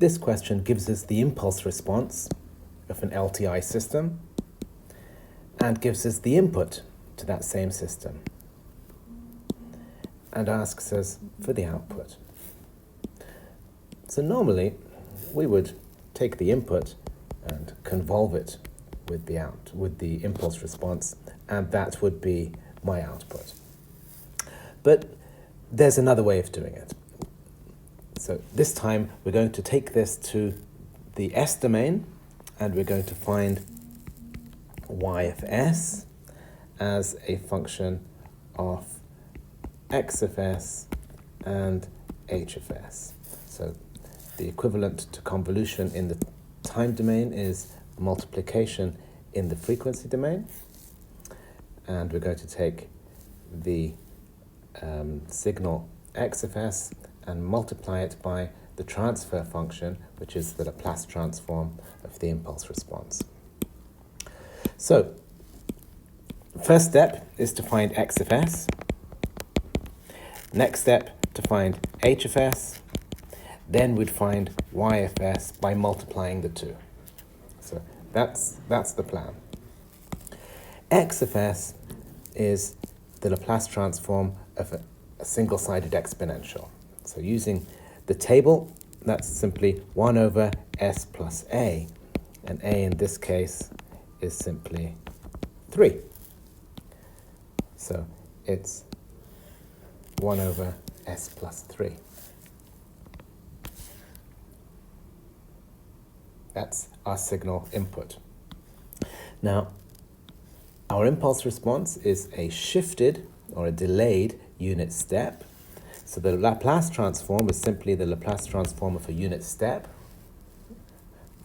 This question gives us the impulse response of an LTI system and gives us the input to that same system and asks us for the output. So normally we would take the input and convolve it with the impulse response, and that would be my output. But there's another way of doing it. So this time we're going to take this to the S domain, and we're going to find y of s as a function of x of s and h of s. So the equivalent to convolution in the time domain is multiplication in the frequency domain, and we're going to take the signal x of s and multiply it by the transfer function, which is the Laplace transform of the impulse response. So first step is to find x of s. Next step to find h of s. Then we'd find y of s by multiplying the two. So that's the plan. X of s is the Laplace transform of a single-sided exponential. So using the table, that's simply 1 over s plus a, and a in this case is simply 3. So it's 1 over s plus 3. That's our signal input. Now, our impulse response is a shifted or a delayed unit step. So the Laplace transform is simply the Laplace transform of a unit step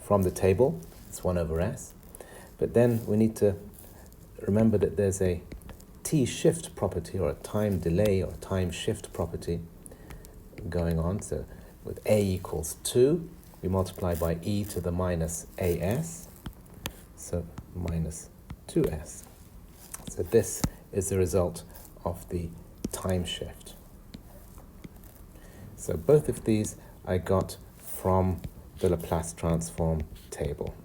from the table. It's 1 over s. But then we need to remember that there's a t-shift property, or a time delay or time shift property going on. So with a equals 2, we multiply by e to the minus as, so minus 2s. So this is the result of the time shift. So both of these I got from the Laplace transform table.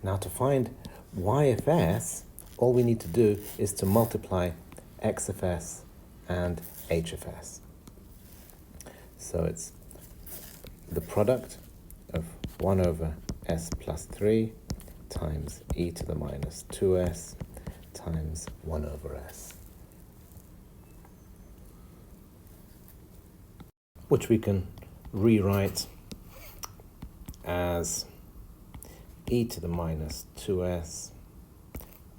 Now to find y of s, all we need to do is to multiply x of s and h of s. So it's the product of 1 over s plus 3 times e to the minus 2s times 1 over s, which we can rewrite as e to the minus 2s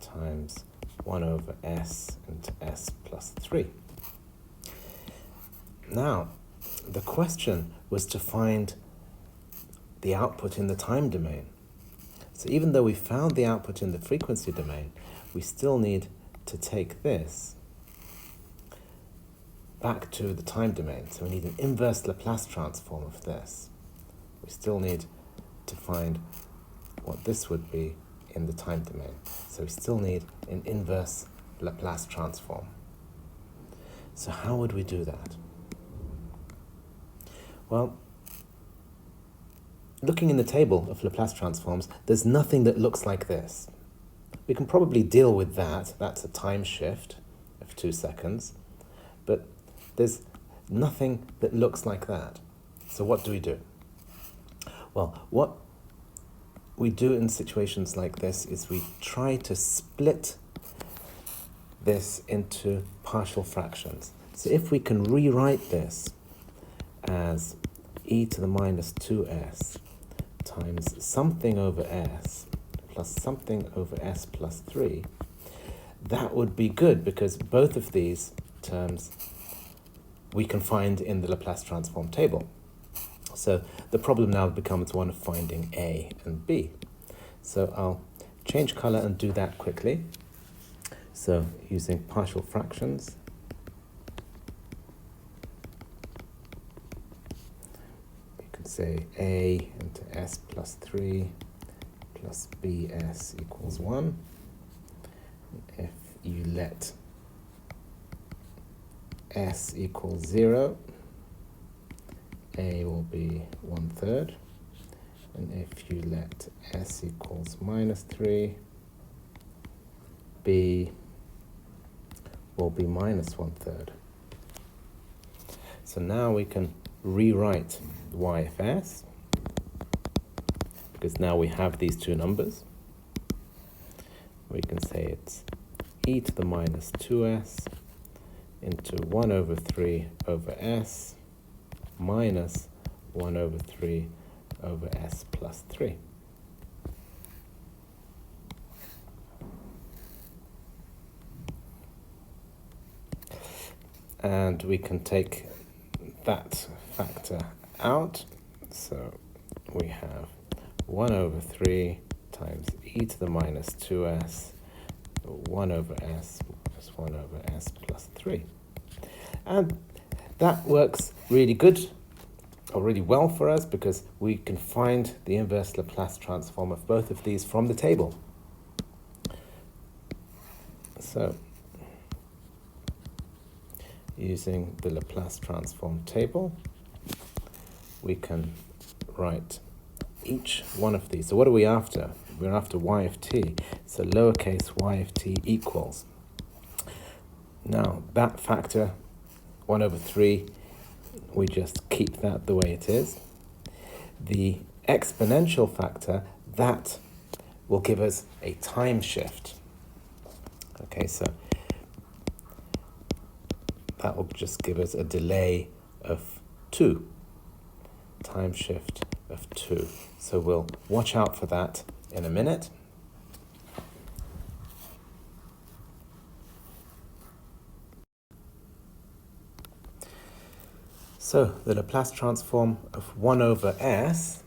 times 1 over s into s plus 3. Now, the question was to find the output in the time domain. So even though we found the output in the frequency domain, we still need to take this back to the time domain. So we need an inverse Laplace transform of this. We still need to find what this would be in the time domain. So we still need an inverse Laplace transform. So how would we do that? Well, looking in the table of Laplace transforms, there's nothing that looks like this. We can probably deal with that. That's a time shift of 2 seconds. But there's nothing that looks like that. So what do we do? Well, what we do in situations like this is we try to split this into partial fractions. So if we can rewrite this as e to the minus 2s times something over s plus something over s plus 3, that would be good, because both of these terms we can find in the Laplace transform table. So the problem now becomes one of finding a and b. So I'll change color and do that quickly. So using partial fractions, you can say a into s plus 3 plus bs equals 1. If you let s equals 0, A will be 1/3. And if you let S equals -3, B will be -1/3. So now we can rewrite y of S, because now we have these two numbers. We can say it's e to the -2s into 1/3 over S minus 1/3 over S plus 3. And we can take that factor out. So we have 1/3 times e to the -2s, 1/s minus 1/s plus 3. And that works really good, or really well for us, because we can find the inverse Laplace transform of both of these from the table. So, using the Laplace transform table, we can write each one of these. So what are we after? We're after y of t. So lowercase y of t equals. Now, that factor, 1/3, we just keep that the way it is. The exponential factor, that will give us a time shift. Okay, so that will just give us a delay of 2, time shift of 2. So we'll watch out for that in a minute. So the Laplace transform of 1/s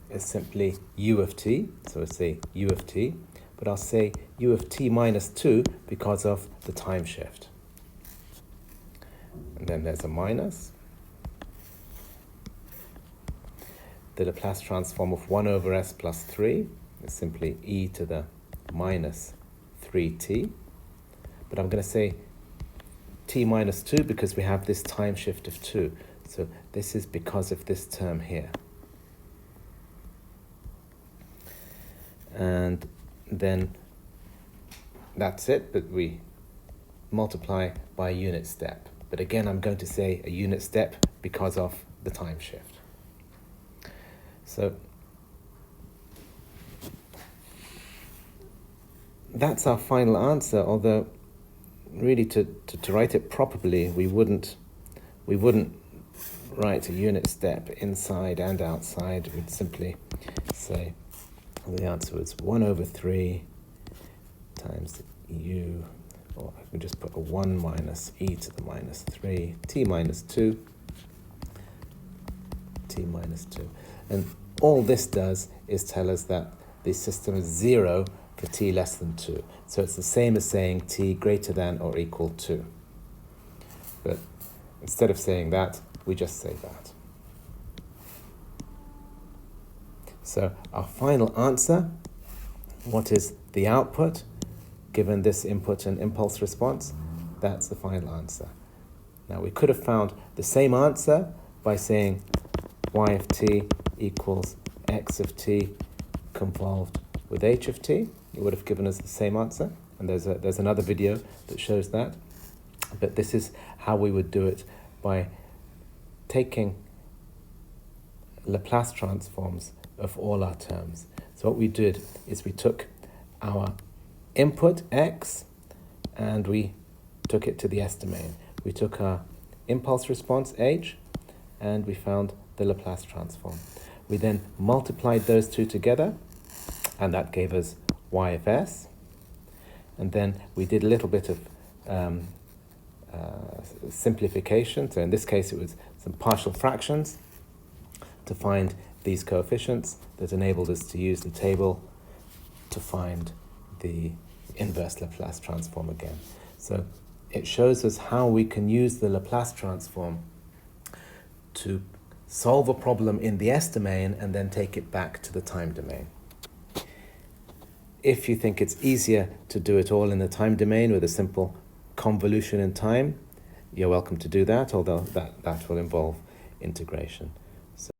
is simply u of t. So we'll say u of t, but I'll say u of t minus 2 because of the time shift. And then there's a minus. The Laplace transform of 1/s plus 3 is simply e to the minus 3t. But I'm going to say t minus 2 because we have this time shift of 2. So this is because of this term here. And then that's it, but we multiply by a unit step. But again, I'm going to say a unit step because of the time shift. So that's our final answer, although really to write it properly, we wouldn't write a unit step inside and outside. We'd simply say the answer is 1/3 times u, or I can just put a 1 minus e to the minus 3, t minus 2, t minus 2. And all this does is tell us that the system is 0 for t less than 2. So it's the same as saying t greater than or equal to. But instead of saying that, we just say that. So our final answer, what is the output given this input and impulse response? That's the final answer. Now we could have found the same answer by saying y of t equals x of t convolved with h of t. It would have given us the same answer, and there's another video that shows that. But this is how we would do it, by taking Laplace transforms of all our terms. So what we did is we took our input x and we took it to the S domain. We took our impulse response h and we found the Laplace transform. We then multiplied those two together and that gave us y of s. And then we did a little bit of simplification. So in this case it was some partial fractions to find these coefficients that enabled us to use the table to find the inverse Laplace transform again. So it shows us how we can use the Laplace transform to solve a problem in the S domain and then take it back to the time domain. If you think it's easier to do it all in the time domain with a simple convolution in time, you're welcome to do that, although that will involve integration.